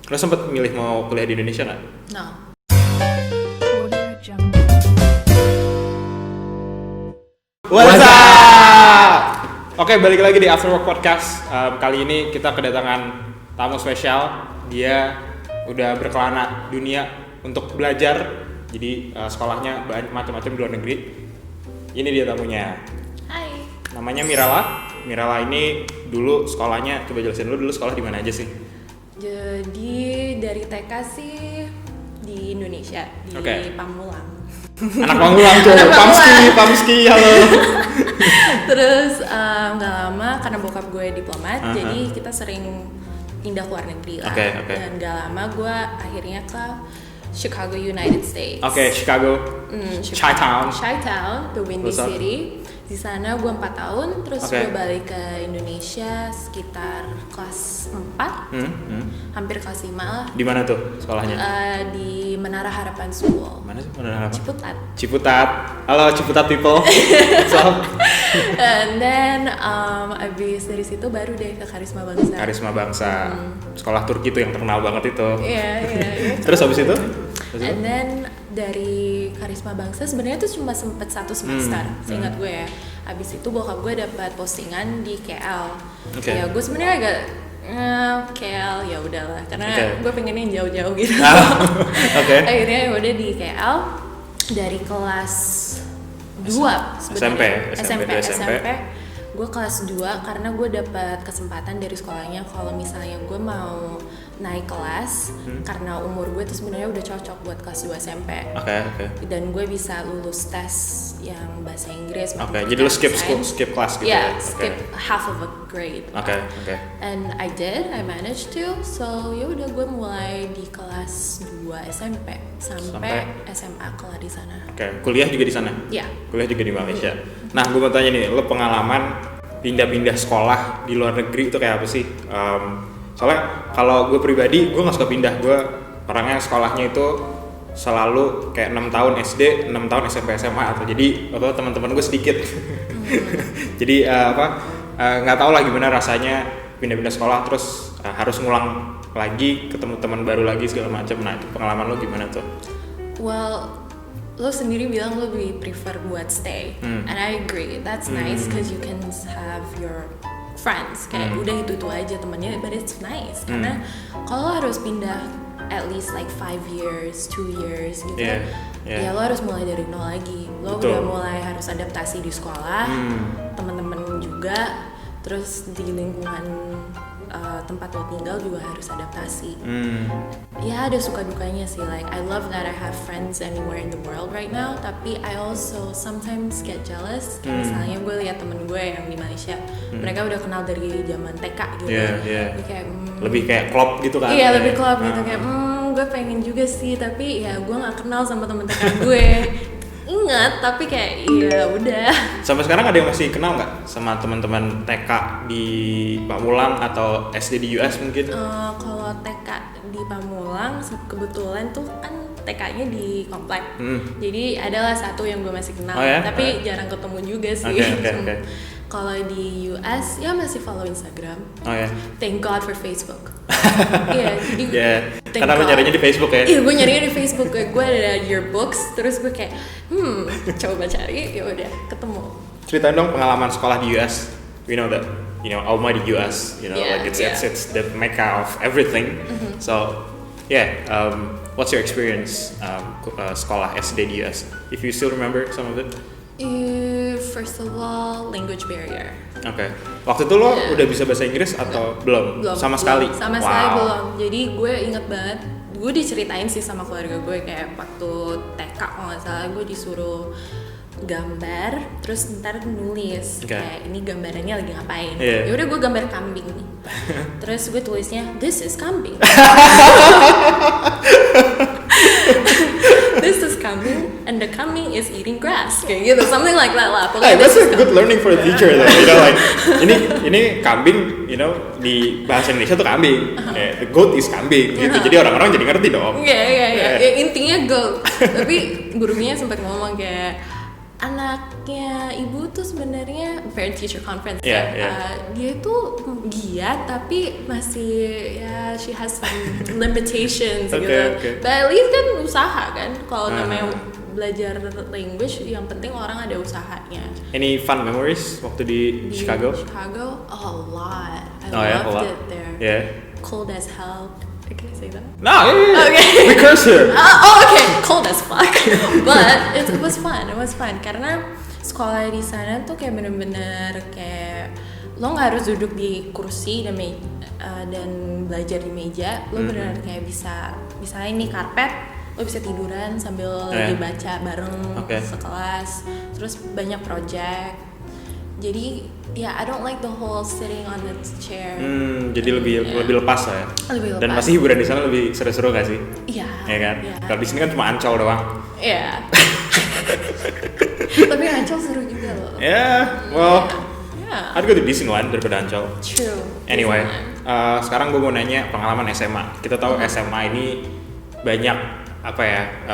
Lo sempet milih mau kuliah di Indonesia nggak? No. What's up? Oke, balik lagi di After Work Podcast. Kali ini kita kedatangan tamu spesial. Dia udah berkelana dunia untuk belajar. Jadi sekolahnya macam-macam di luar negeri. Ini dia tamunya. Hai. Namanya Mirala. Mirala ini dulu sekolahnya, coba jelasin dulu sekolah di mana aja sih? Jadi dari TK sih di Indonesia, di Pamulang. Anak Pamulang tuh, Pamski, halo. Terus nggak lama karena bokap gue diplomat, jadi kita sering pindah ke luar negeri lah. Dan nggak lama gue akhirnya ke Chicago, United States. Chicago. Chi-town, the Windy City. Di sana gue 4 tahun, terus gue balik ke Indonesia sekitar kelas 4, hampir kelas 5 lah. Di mana tuh sekolahnya? Di Menara Harapan School. Mana sih Menara Harapan? Ciputat. Halo Ciputat people. What's up? And then abis dari situ baru deh ke Karisma Bangsa. Karisma Bangsa. Sekolah Turki tuh yang terkenal banget itu. Iya. Terus abis itu? And then dari Karisma Bangsa sebenarnya tuh cuma sempet 1 semester, seingat gue ya. Abis itu bokap gue dapat postingan di KL. Ya gue sebenarnya agak KL ya udahlah, karena gue pengen yang jauh-jauh gitu. Akhirnya udah di KL dari kelas 2 SMP. Gue kelas 2 karena gue dapat kesempatan dari sekolahnya kalau misalnya gue mau naik kelas karena umur gue tuh sebenarnya udah cocok buat kelas 2 SMP. Dan gue bisa lulus tes yang bahasa Inggris. Jadi lu skip kelas gitu ya? Skip half of a grade. And I managed to. So ya udah gue mulai di kelas 2 SMP sampai SMA kelar di sana. Kuliah juga di sana? Iya. Kuliah juga di Malaysia. Nah, gue mau tanya nih, lo pengalaman pindah-pindah sekolah di luar negeri itu kayak apa sih? Soalnya kalau gue pribadi, gue nggak suka pindah. Gue orangnya sekolahnya itu selalu kayak 6 tahun SD, 6 tahun SMP SMA atau jadi teman-teman gue sedikit. Jadi nggak tahu lah gimana rasanya pindah-pindah sekolah terus harus ngulang lagi, ketemu teman baru lagi segala macam. Nah, itu pengalaman lo gimana tuh? Well, lo sendiri bilang lo lebih prefer buat stay, and I agree. That's nice because you can have your friends. Kayak udah itu aja temannya, but it's nice karena kalau harus pindah at least like 5 years, 2 years gitu, ya lo harus mulai dari nol lagi. Lo udah mulai harus adaptasi di sekolah, teman-teman juga, terus di lingkungan tempat lo tinggal juga harus adaptasi. Ya ada suka dukanya sih, like I love that I have friends anywhere in the world right now, tapi I also sometimes get jealous. Kayak misalnya gue lihat temen gue yang di Malaysia, mereka udah kenal dari zaman TK gitu. Kayak, lebih kayak klop gitu kan? Iya, lebih klop gitu, kayak gue pengen juga sih, tapi ya gue nggak kenal sama temen TK gue. Ingat, tapi kayak ya udah. Sampai sekarang ada yang masih kenal nggak sama teman-teman TK di Pamulang atau SD di US mungkin? Kalau TK di Pamulang kebetulan tuh kan TK-nya di komplek, jadi adalah satu yang gue masih kenal, tapi jarang ketemu juga sih. Kalau di US ya masih follow Instagram. Thank God for Facebook. Karena lo nyarinya di Facebook ya? Iya, gue nyarinya di Facebook. Gue ada yearbooks, terus gue kayak coba cari, ya udah ketemu. Ceritain dong pengalaman sekolah di US. We know that, almighty US, like it's the mecca of everything. So, what's your experience sekolah SD di US? If you still remember some of it? First of all, language barrier. Waktu itu lo udah bisa bahasa Inggris atau belum? Sama sekali sekali belum. Jadi gue inget banget, gue diceritain sih sama keluarga gue kayak waktu TK kalau nggak salah gue disuruh gambar, terus ntar nulis kayak ini gambarannya lagi ngapain. Ya udah gue gambar kambing nih. Terus gue tulisnya this is kambing. This is kambing and the kambing is eating grass, kayak gitu, something like that lah. That's a good learning for the teacher though. Like ini kambing, di bahasa Indonesia tuh kambing. The goat is kambing gitu. Jadi orang-orang jadi ngerti dong. Iya. Ya, intinya goat. Tapi gurunya sempat ngomong kayak anaknya ibu tuh sebenarnya parent teacher conference Yeah, kan. yeah. Dia tuh giat tapi masih ya she has some limitations Okay, gitu. okay. But at least kan usaha kan. Kalau Ah. namanya belajar language yang penting orang ada usahanya. Any fun memories waktu di Chicago? Chicago, a lot. I Yeah, a loved lot. it there. Yeah. Cold as hell. Can I say that? No, yeah. Okay. We curse here. Okay, cold as fuck. But it was fun. It was fun karena sekolah di sana tuh kayak bener-bener kayak lo nggak harus duduk di kursi dan belajar di meja. Lo beneran kayak bisa ini karpet. Lo bisa tiduran sambil lagi baca bareng sekelas. Terus banyak project. Jadi ya I don't like the whole sitting on the chair. Jadi lebih lepas lah ya. Lebih lepas. Dan pasti hiburan di sana lebih seru-seru gak sih? Iya. Ya kan? Iya. Kalau di sini kan cuma Ancol doang. Iya. Tapi Ancol seru juga loh. Yeah, well, Yeah. I'd go to Disneyland daripada Ancol. True. Anyway, Disneyland. sekarang gue mau nanya pengalaman SMA. Kita tahu SMA ini banyak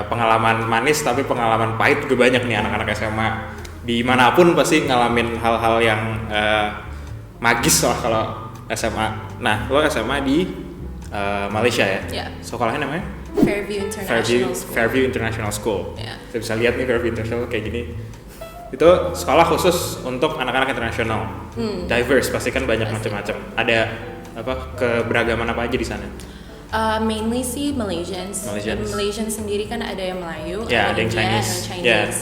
pengalaman manis tapi pengalaman pahit juga banyak nih anak-anak SMA. Dimanapun pasti ngalamin hal-hal yang magis lah kalau SMA. Nah, lo SMA di Malaysia ya? Yeah. Sekolahnya namanya? Fairview International School. Fairview International School. Yeah. Kita bisa lihat nih Fairview International kayak gini. Itu sekolah khusus untuk anak-anak internasional. Diverse, pasti kan banyak macam-macam. Ada keberagaman apa aja di sana? Mainly sih Malaysians. Malaysians sendiri kan ada yang Melayu, Yeah, ada yang India, Chinese. ada Chinese.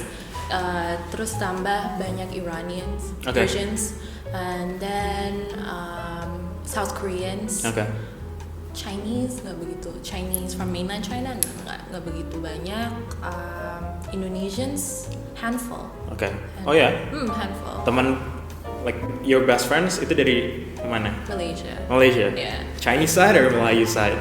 Yeah. Terus tambah banyak Iranians, Okay. Persians, and then South Koreans. Oke. Chinese nggak begitu. Chinese from mainland China nggak begitu banyak. Indonesians handful. Oke. Oh ya, Handful. teman like your best friends itu dari mana? Malaysia. Malaysia. Yeah. Chinese side or Melayu side?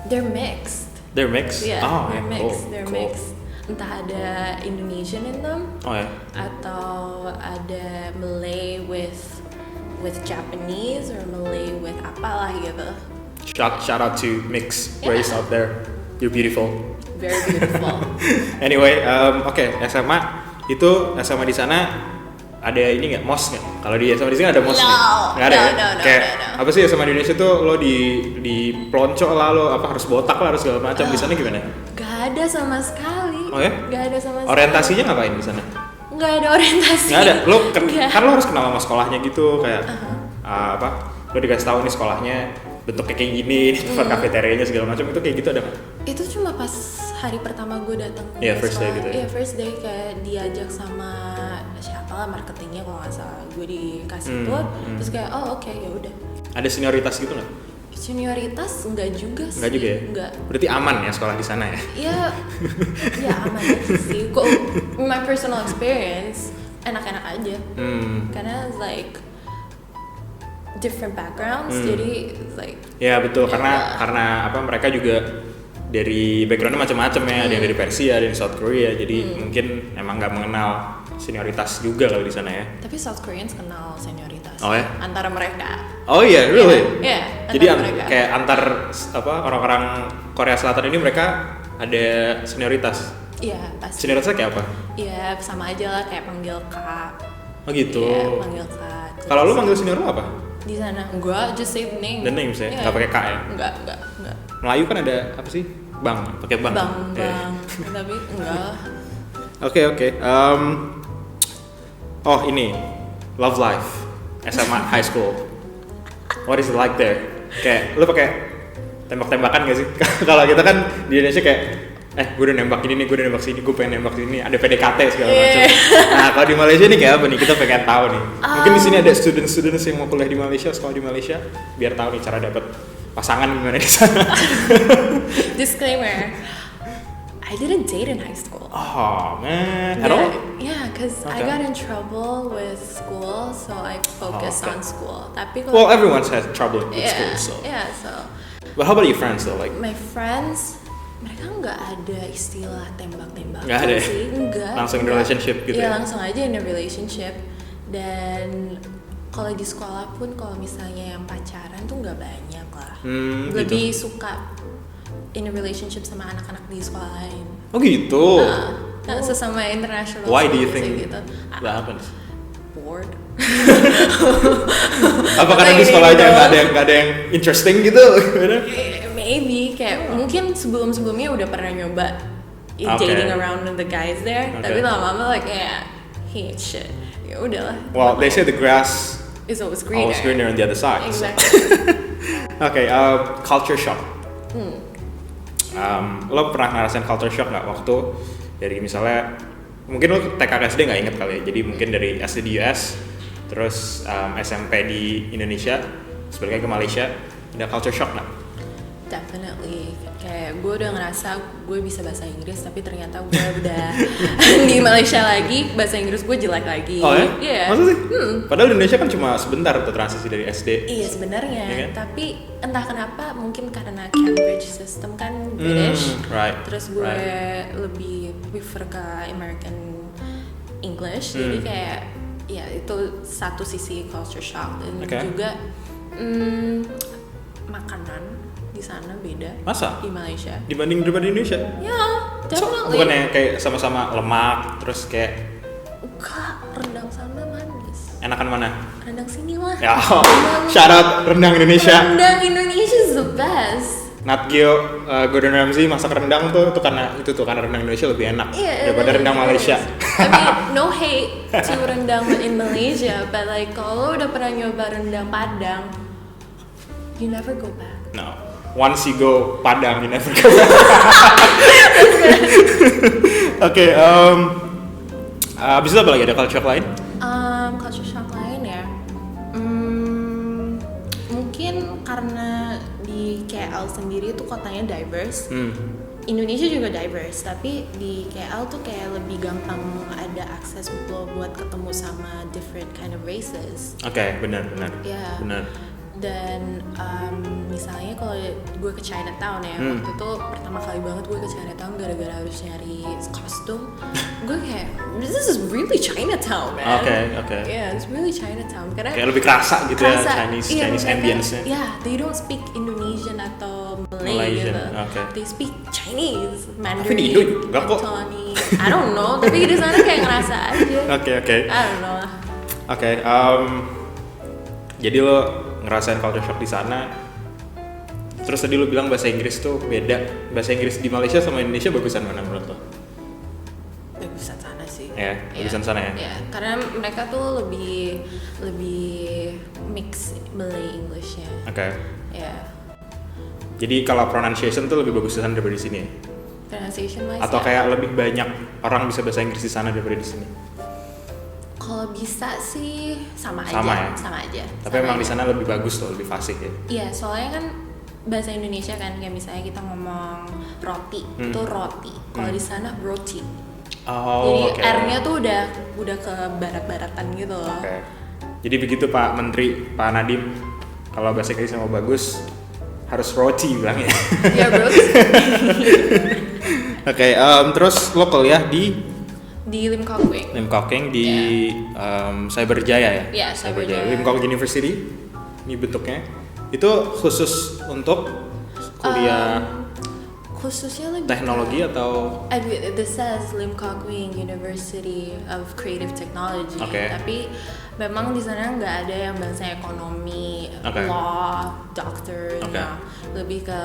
They're mixed. They're mixed. Yeah, Oh, they're yeah. mixed. Cool. They're Cool. mixed. Entah ada Indonesian in them Oh ya. atau ada Malay with Japanese or Malay with apalah gitu. Shout out to mixed race out there. You're beautiful. Very beautiful. Anyway, oke, SMA itu SMA di sana ada ini nggak, mos nggak? Kalau di SMA di sini ada mos No, nggak ada no, ya? no, no, Kayak no, no. apa sih SMA di Indonesia tuh lo di pelonco lah, lo harus botak lah, harus segala macam. Di sana gimana? Gak ada sama sekali. Oh ya? Gak ada sama sekali. Orientasinya ngapain di sana? Gak ada orientasi. Nggak ada. Lo Nggak. kan lo harus kenal sama sekolahnya gitu, kayak lo dikasih tahu nih sekolahnya bentuknya kayak gini, tempat kafeterianya segala macam, itu kayak gitu ada nggak? Itu cuma pas hari pertama gue datang Iya, ke first day sekolah. gitu ya? Iya, first day kayak diajak sama siapa lah marketingnya kalau nggak salah. Gue dikasih tour, terus kayak oh oke, ya udah. Ada senioritas gitu nggak? Senioritas enggak juga sih. Nggak juga ya? Enggak. Berarti aman ya sekolah di sana ya? Ya, ya aman aja sih. Kok my personal experience enak-enak aja. Karena like different backgrounds, jadi like Ya betul, karena mereka juga dari backgroundnya macam-macam ya, ada yang dari Persia, ada yang South Korea, jadi mungkin emang nggak mengenal senioritas juga kalau di sana ya. tapi South Koreans kenal senioritas. Oh ya? Antara mereka. Oh iya, really? Iya, Jadi antara mereka. kayak antar orang-orang Korea Selatan ini mereka ada senioritas. Iya, pasti. Senioritasnya kayak apa? Iya, sama aja lah kayak panggil Kak. Oh gitu. Iya, panggil Kak. Kalau lu manggil senior lu apa? Di sana enggak, just say the name. The names ya? Iya. Nggak pakai Kak ya? Enggak. Melayu kan ada apa sih? Bang, pakai bang. Iya. Tapi enggak. Oke. Oh ini, love life, SMA, high school. What is it like there? Kayak lu pakai tembak-tembakan gak sih? Kalau kita kan di Indonesia kayak, gue udah nembak ini nih, gue udah nembak sini, gue pengen nembak sini, ada PDKT segala macam. Nah kalau di Malaysia nih kayak apa nih? Kita pengen tahu nih. Mungkin di sini ada students yang mau kuliah di Malaysia, sekolah di Malaysia, biar tahu nih cara dapet pasangan gimana di sana. Disclaimer. I didn't date in high school. Oh man, at all? Yeah, because I Okay. got in trouble with school, so I focused okay. on school. Tapi Well, kalau everyone's had trouble with yeah, school, so. yeah, so But how about your friends though? Like, my friends, mereka nggak ada istilah tembak-tembakan Nggak ada ya? sih, enggak. Langsung in enggak. relationship gitu Iya, ya? langsung aja in a relationship. Dan kalau di sekolah pun kalau misalnya yang pacaran tuh nggak banyak lah. gitu. Lebih suka in a relationship sama anak-anak di sekolah lain. Oh gitu. Sesama international. Why do you students think gitu. that happens? Bored. Apa karena di sekolahnya nggak ada yang interesting gitu? Maybe kayak mungkin sebelumnya udah pernah nyoba dating around with the guys there, tapi lama-lama like kayak hate shit. Ya udahlah. Well, they say the grass is always greener on the other side. Exactly. Okay, culture shock. Lo pernah ngerasain culture shock nggak waktu dari misalnya mungkin lo TK ke SD nggak inget kali ya, jadi mungkin dari SD di US terus SMP di Indonesia sebaliknya ke Malaysia, ada culture shock nggak? Definitely. Kayak gue udah ngerasa gue bisa bahasa Inggris tapi ternyata gue udah di Malaysia lagi bahasa Inggris gue jelek lagi. Oh ya? Yeah. Masa sih? Padahal di Indonesia kan cuma sebentar tuh transisi dari SD. Iya sebenarnya, Ya kan? Tapi entah kenapa mungkin karena Cambridge system kan British, right. Terus gue lebih prefer ke American English, jadi kayak ya itu satu sisi culture shock dan juga makanan di sana beda. Masa? Di Malaysia Daripada Indonesia? ya definitely. Bukannya kayak sama-sama lemak terus kayak Enggak, rendang sana manis. enakan mana? Rendang sini lah. Ya, shout out rendang Indonesia. Rendang Indonesia is the best. Nat Geo, Gordon Ramsay masak rendang tuh karena rendang Indonesia lebih enak daripada rendang Malaysia. I mean, no hate to rendang in Malaysia, but like kalau udah pernah nyoba rendang Padang, you never go back. No, once you go Padang, you never go back. Oke, abis itu apa lagi, ada culture shock lain? Culture shock lain ya, mungkin karena di KL sendiri tuh kotanya diverse. Indonesia juga diverse, tapi di KL tuh kayak lebih gampang ada akses buat ketemu sama different kind of races. Oke, benar. Ya. Benar. Dan misalnya kalau gue ke Chinatown ya, waktu itu pertama kali banget gue ke Chinatown gara-gara harus nyari kostum. Gue kayak, this is really Chinatown, man. Oke. Yeah, it's really Chinatown. Karena Kayak lebih kerasa gitu ya, Chinese ambience-nya. Yeah, they don't speak Indonesian atau Malay Malaysian, gitu. okay. They speak Chinese, Mandarin, Tapi di Indo juga kok. Cantonese. I don't know, tapi di sana kayak ngerasa aja. Oke. I don't know lah. Oke, jadi lo ngerasain culture shock di sana. Terus tadi lo bilang bahasa Inggris tuh beda. Bahasa Inggris di Malaysia sama Indonesia bagusan mana menurut lo? Bagusan sana sih. Ya, bagusan sana ya. Ya, karena mereka tuh lebih mix Malay English-nya. Oke. Ya. Jadi kalau pronunciation tuh lebih bagus di sana daripada di sini ya? Pronunciation wise. Atau kayak lebih banyak orang bisa bahasa Inggris di sana daripada di sini? Kalau bisa sih sama aja. Sama aja. Tapi emang di sana lebih bagus tuh, lebih fasih ya? Iya, soalnya kan bahasa Indonesia kan kayak misalnya kita ngomong roti, itu roti. Kalau di sana roti. Oh, jadi R-nya tuh udah ke barat-baratan gitu loh. Oke. Jadi begitu Pak Menteri, Pak Nadiem, kalau bahasa Inggris mau bagus harus roti bilangnya. Iya, roti. Oke, terus lo kuliah di Lim Kok Wing. Lim Kok Wing di Cyberjaya ya? Iya, Cyberjaya. Lim Kok University, ini bentuknya. Itu khusus untuk kuliah khususnya lebih teknologi atau? This says Lim Kok Wing University of Creative Technology. Okay. Tapi memang di sana nggak ada yang bahasa ekonomi, law, doctor, lebih ke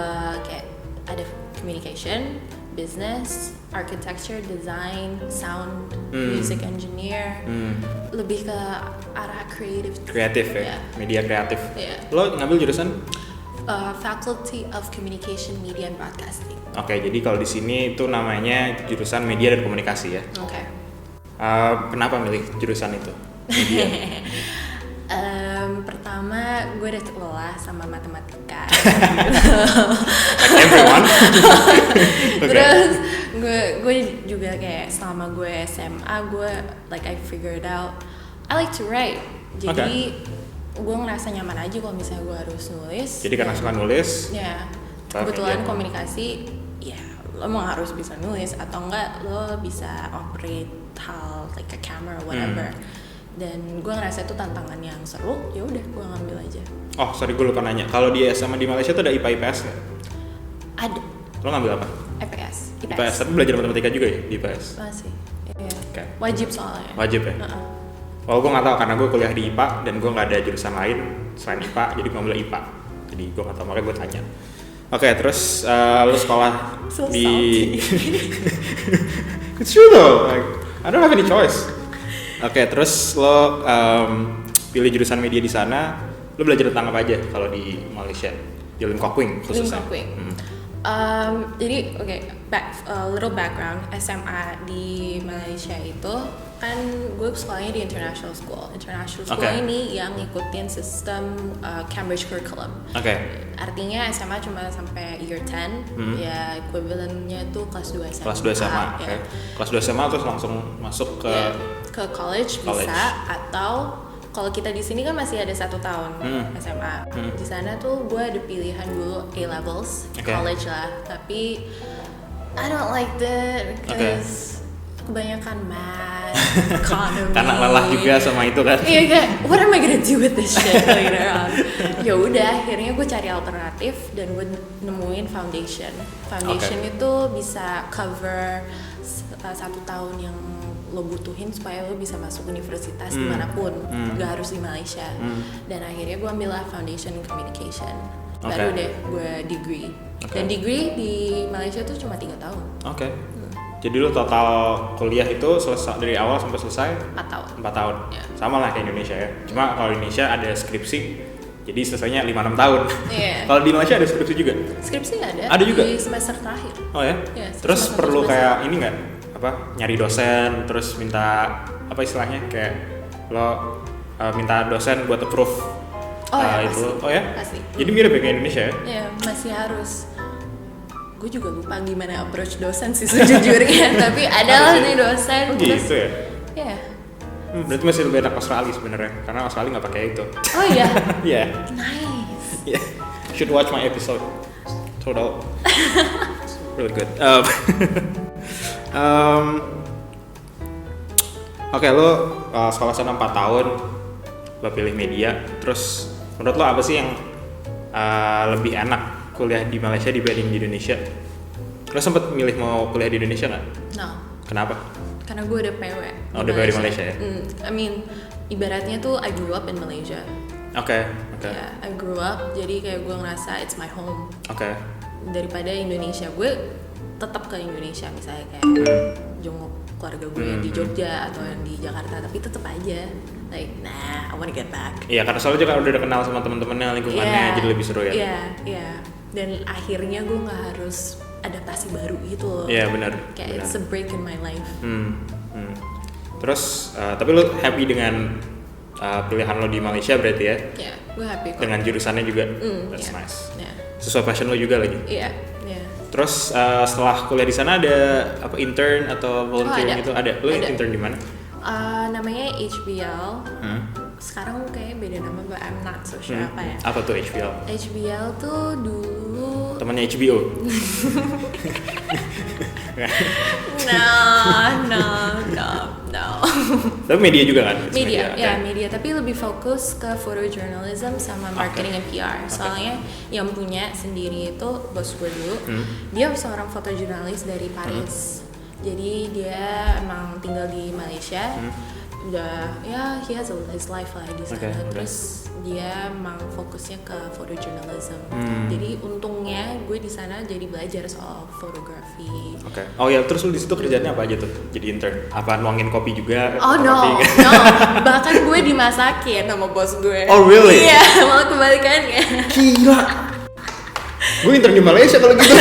kayak ada communication, business, architecture, design, sound, music engineer, lebih ke arah kreatif ya, media kreatif. Yeah. Lo ngambil jurusan? Faculty of Communication, Media and Broadcasting. Oke, jadi kalau di sini itu namanya jurusan media dan komunikasi ya. Oke. Kenapa milih jurusan itu? Media. Pertama gue udah lelah sama matematika. Like everyone. Terus gue juga kayak selama gue SMA gue I figured out I like to write. Jadi gue ngerasa nyaman aja kalau misalnya gue harus nulis. Jadi karena suka nulis. Ya. Kebetulan komunikasi, ya lo mau harus bisa nulis atau enggak lo bisa operate hal like a camera or whatever. Dan gue ngerasa itu tantangan yang seru, ya udah gue ngambil aja. Oh sorry gue lupa nanya, kalau di SMA di Malaysia tuh ada IPA IPS nggak? Lo ngambil apa? IPS. IPS, tapi belajar matematika juga ya di IPS? Masih. Iya. Oke. Wajib soalnya. Wajib ya? Well, gue nggak tahu karena gue kuliah di IPA dan gue nggak ada jurusan lain selain IPA, jadi gue ngambil IPA. Jadi gue nggak tahu, makanya gue tanya. Oke, terus lo sekolah So di salty. It's true though, like, I don't have any choice. Oke, terus lo pilih jurusan media di sana, lo belajar tentang apa aja kalau di Malaysia? Di Lim Kok Kwing khususnya. Lim Kok Kwing. Jadi little background, SMA di Malaysia itu kan gue sekolahnya di international school. International school ini yang ngikutin sistem Cambridge curriculum. Artinya SMA cuma sampai year 10, ya equivalentnya tuh kelas 2 SMA. Kelas 2 SMA, ya. Kelas 2 SMA terus langsung masuk ke college bisa, atau kalau kita di sini kan masih ada 1 tahun SMA. Di sana tuh gue ada pilihan dulu A levels, college lah. Tapi I don't like that because kebanyakan math, economy. Karena lelah juga sama itu kan. Iya kayak, what am I gonna do with this shit later on? Ya udah, akhirnya gue cari alternatif dan gue nemuin foundation. Foundation itu bisa cover 1 tahun yang lo butuhin supaya lo bisa masuk universitas dimanapun, gak harus di Malaysia. Dan akhirnya gue ambil lah foundation in communication. Baru deh gue degree. Dan degree di Malaysia tuh cuma 3 tahun. Jadi lo total kuliah itu selesai dari awal sampai selesai 4 tahun. 4 tahun. Yeah. Sama lah kayak Indonesia ya. Cuma kalau di Indonesia ada skripsi, jadi selesainya 5-6 tahun. Yeah. Kalau di Malaysia ada skripsi juga? Skripsi ada. Ada juga? Di semester terakhir. Oh ya? Yeah, terus perlu kayak ini nggak? Apa? Nyari dosen, terus minta apa istilahnya kayak lo minta dosen buat approve. Itu. Pasti. Oh ya? Pasti. Jadi mirip ya kayak Indonesia ya? Iya, masih harus. Gue juga lupa gimana approach dosen sih sejujurnya, tapi ada lah nih dosen. Gitu ya? Iya. Berarti masih lebih enak Australia sebenarnya, karena Australia nggak pakai itu. Oh iya. Iya. Nice. Yeah. Should watch my episode. Total. Really good. Oke, lo sekolah sana 4 tahun, lo pilih media. Terus menurut lo apa sih yang lebih enak kuliah di Malaysia dibanding di Indonesia? Lo sempet milih mau kuliah di Indonesia nggak? No. Kenapa? Karena gue udah PW. Udah PW di Malaysia ya? I mean, ibaratnya tuh I grew up in Malaysia. Oke. Yeah, I grew up, jadi kayak gue ngerasa it's my home. Daripada Indonesia, gue tetap ke Indonesia misalnya kayak jenguk keluarga gue yang di Jogja atau yang di Jakarta, tapi tetap aja like I wanna get back. Iya, karena soalnya juga udah kenal sama teman-temannya, lingkungannya, jadi lebih seru ya. Iya. Dan akhirnya gue nggak harus adaptasi baru gitu loh. Iya benar. Kayak it's a break in my life. Terus tapi lo happy dengan pilihan lo di Malaysia berarti ya? Iya, gue happy kok. Dengan jurusannya juga, that's yeah. nice. Yeah. Sesuai passion lo juga lagi. Iya. Terus setelah kuliah di sana ada apa intern atau volunteer gitu? Ada. Lo intern di mana? Namanya HBL. Sekarang kayaknya beda nama, but I'm not so sure apa ya. Apa tuh HBL? HBL tuh dulu temannya HBO. No. Tapi media juga kan? Media, tapi lebih fokus ke photojournalism sama marketing and PR. Soalnya yang punya sendiri itu bos gue dulu, dia seorang fotojurnalis dari Paris. Jadi dia emang tinggal di Malaysia. Udah he has his life lah di sana. Terus dia emang fokusnya ke photojournalism. Jadi untungnya gue di sana jadi belajar soal fotografi. Oh ya, terus lu di situ kerjanya apa aja tuh? Jadi intern? Apa nuangin kopi juga? Oh no. Bahkan gue dimasakin sama bos gue. Oh really? Iya, malah kebalikannya. Gila. Gue intern di Malaysia kalau gitu.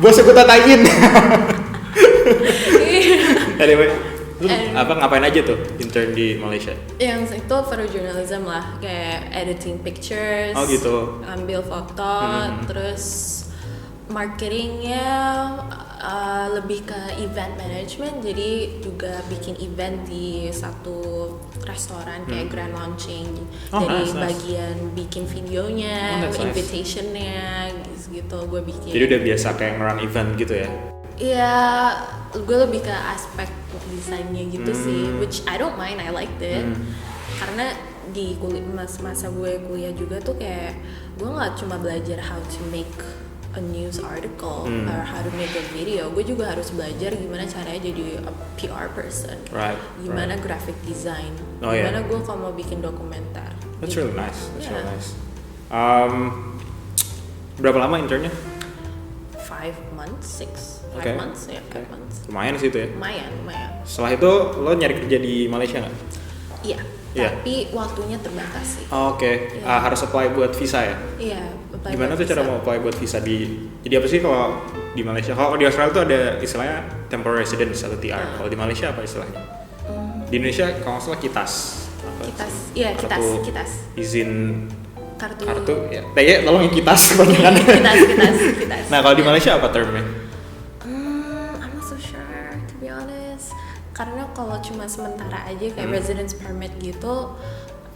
Bosnya gue tatain. Anyway, ngapain aja tuh intern di Malaysia? Yang itu photojournalism lah, kayak editing pictures. Oh gitu. Ambil foto, terus marketingnya lebih ke event management. Jadi juga bikin event di satu restoran kayak grand launching. Jadi bagian bikin videonya, invitationnya, gitu gue bikin. Jadi udah biasa kayak nge-run event gitu ya? Iya, gue lebih ke aspek desainnya gitu sih, which I don't mind, I liked it. Karena di masa gue kuliah juga tuh kayak gue nggak cuma belajar how to make a news article or how to make a video. Gue juga harus belajar gimana caranya jadi a PR person. Right. Gimana graphic design. Oh, Gimana yeah. gue kalau mau bikin dokumenter. That's Gitu. really nice. That's Yeah. really nice. Berapa lama internnya? 5 months, 5 Okay. months, ya, 5 months. Lumayan sih itu ya. Lumayan. Setelah itu lo nyari kerja di Malaysia nggak? Iya. Iya. Tapi waktunya terbatas sih. Oh, oke. Iya. Harus apply buat visa ya? Iya. apply Gimana buat tuh cara visa. mau apply buat visa di? Jadi apa sih kalau di Malaysia? Kalau di Australia tuh ada istilahnya temporary residence atau TR. Kalau di Malaysia apa istilahnya? Di Indonesia kalau nggak salah kitas. Apa? Kitas. Iya, Kartu kitas. Izin Kartu ya. Tanya tolong yang kitas kebanyakan. kitas. Nah kalau di Malaysia apa termnya? I'm not so sure to be honest. Karena kalau cuma sementara aja kayak residence permit gitu,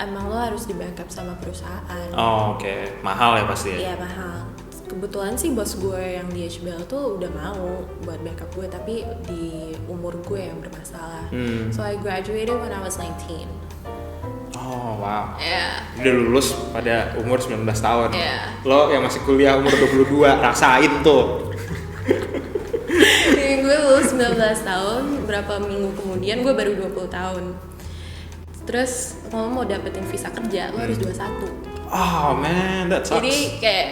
emang lo harus di backup sama perusahaan. Oh, oke. Mahal ya pasti ya? Iya mahal. Kebetulan sih bos gue yang di HBL tuh udah mau buat backup gue, tapi di umur gue yang bermasalah. So I graduated when I was 19. Oh, wow. Yeah. Udah lulus pada umur 19 tahun. Iya. Lo yang masih kuliah umur 22, rasain tuh. Gue lulus 19 tahun, berapa minggu kemudian gue baru 20 tahun. Terus kalau mau dapetin visa kerja, lo harus 21. Oh man, that sucks. Jadi kayak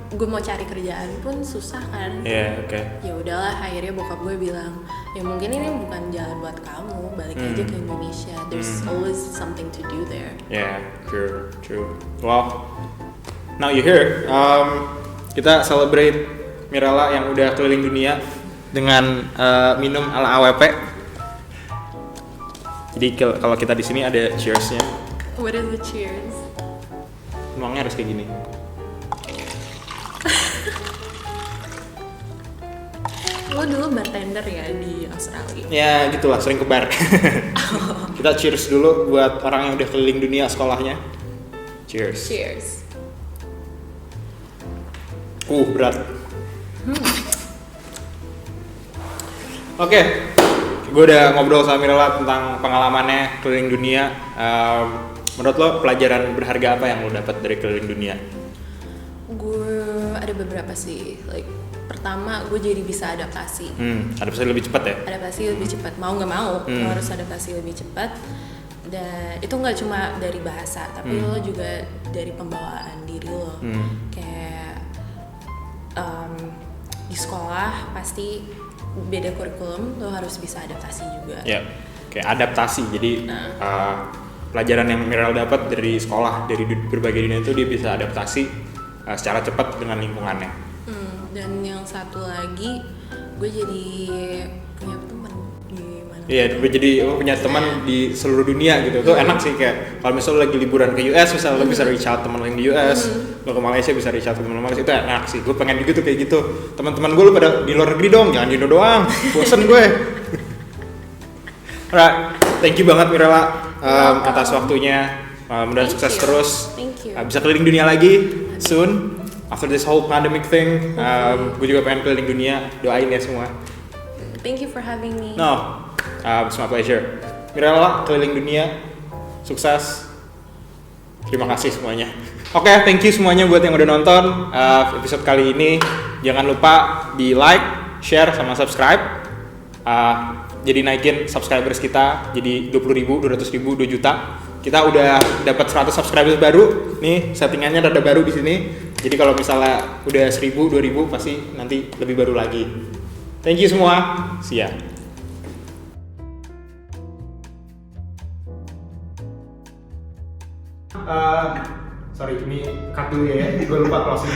gue mau cari kerjaan pun susah kan. Iya, oke. Ya udahlah, akhirnya bokap gue bilang, ya mungkin ini bukan jalan buat kamu, balik aja ke Indonesia. There's always something to do there. Yeah, true. Well, now you're here. Kita celebrate Mirella yang udah keliling dunia dengan minum ala AWP. Jadi kalau kita di sini ada cheersnya. What is the cheers? Nuangnya harus kayak gini. Lo dulu bartender ya di Australia? Ya gitulah, sering ke bar. Kita cheers dulu buat orang yang udah keliling dunia sekolahnya. Cheers. Cheers. Berat. Oke, gue udah ngobrol sama Mirella tentang pengalamannya keliling dunia. Menurut lo pelajaran berharga apa yang lo dapat dari keliling dunia? Gue ada beberapa sih. Pertama, gue jadi bisa adaptasi. Adaptasi lebih cepat ya? Adaptasi lebih cepat, mau nggak mau lo harus adaptasi lebih cepat. Dan itu nggak cuma dari bahasa, tapi lo juga dari pembawaan diri lo. Kayak di sekolah pasti beda kurikulum, lo harus bisa adaptasi juga. Ya, kayak adaptasi. Jadi pelajaran yang Mirella dapat dari sekolah, dari berbagai dunia itu dia bisa adaptasi secara cepat dengan lingkungannya. Dan yang satu lagi, gue jadi punya teman di mana? Iya, jadi lo punya teman di seluruh dunia gitu. Itu enak sih, kayak kalau misalnya lo lagi liburan ke US, misalnya lo bisa reach out teman lo yang di US, lo ke Malaysia bisa reach out teman lo Malaysia, itu enak sih. Gue pengen gitu kayak gitu. Teman-teman gue lo pada di luar negeri dong, jangan di Indo doang. Bosen gue. Alright, thank you banget Mirella atas waktunya. Mudah-mudahan sukses you. terus. Thank you. Bisa keliling dunia lagi soon. After this whole pandemic thing, gue juga pengen keliling dunia. Doain ya semua. Thank you for having me. No, it's my pleasure. Mirella keliling dunia, sukses. Terima kasih semuanya. Oke, thank you semuanya buat yang udah nonton episode kali ini. Jangan lupa di like, share, sama subscribe. Jadi naikin subscribers kita jadi 20.000, 200.000, 2 juta. Kita udah dapat 100 subscribers baru. Nih settingannya rada baru di sini. Jadi kalau misalnya udah 1.000, 2.000 pasti nanti lebih baru lagi. Thank you semua. See ya. Sorry, ini cut dulu ya. Gue lupa closing.